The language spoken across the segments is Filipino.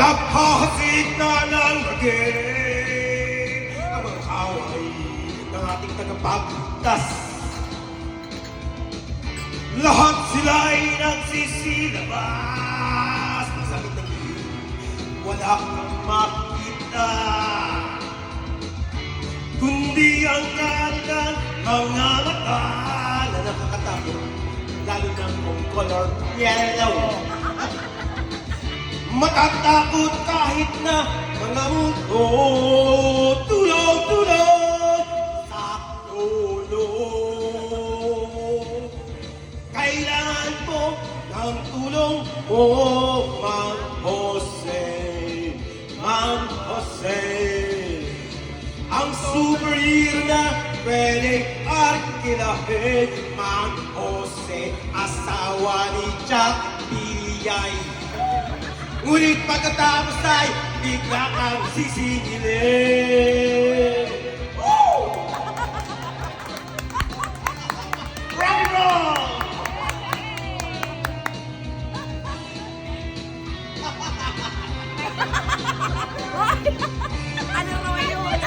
Naghahatid na ng lagim ang mga kaway ng ating tagapagtas. Lahat sila'y nagsisilabas. Masakit ng dilim, wala kang makita, kundi ang kanilang mga mata na nakakatakot, lalo na kung color yellow. Matatakot kahit na mga mundo, tulog-tulog sa tulog. Kailangan mo ng tulong mo, Mang Jose, Mang Jose. Ang superhero na pwedeng arkilahin, Mang Jose, asawa ni Jack Pillay. Ngunit pagkatapos ay bigla kang sisingilin. Woo! Rock and roll! Ano naman yun?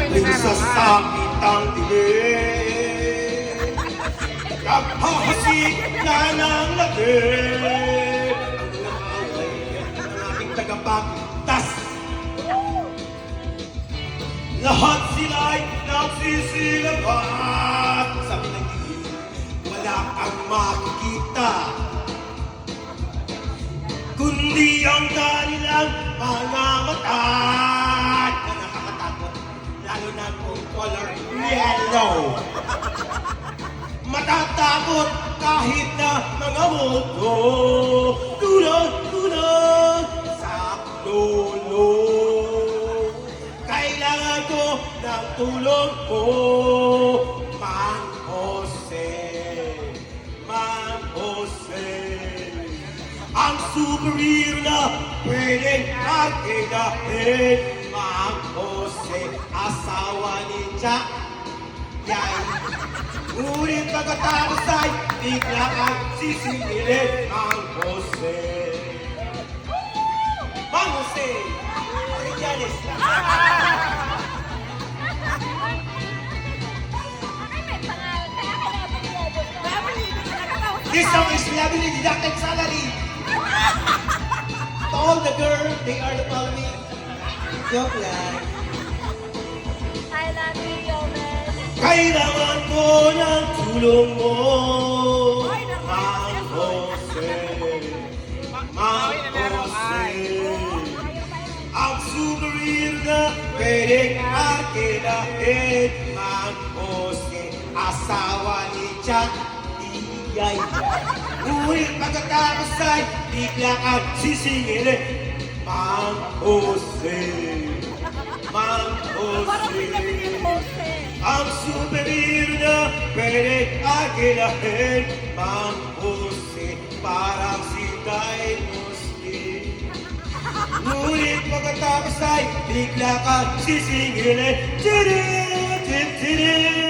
Nagsasakit ang dilim, naghahasik na ng lagim ang nakaway ng ating tagapagtas. Lahat sila'y nagsisilabas sa pinagiging, wala kang makikita, kundi ang kanilang mga mata na nakakatakot, lalo na kung color yellow. Matatakot kahit na mga mundo, tulog-tulog sa lolo. Kailangan ko ng tulong mo, Mang Jose, Mang Jose. Ang superhero na pwedeng arkilahin, Mang Jose, asawa ni Jack Yay. Ngunit pagkatapos ay bigla kang sisingilin, Mang Jose. Mang Jose! Originales! This song is heavily deducted salary. To all the girls, they are the following. Joke lang. I love you, Yomen. Kailangan ko ng tulong mo, Mang Jose, Mang Jose. Ang superhero na pwedeng arkilahin, Mang Jose, asawa ni Jack Pillay. Ngunit pagkatapos ay bigla kang sisingilin, Mang Jose, Mang Jose. Ang superhero na pwedeng arkilahin, Mang Jose, parang si Dinoski. Ngunit pagkatapos ay bigla kang sisingilin, tiri, tiri, tiri.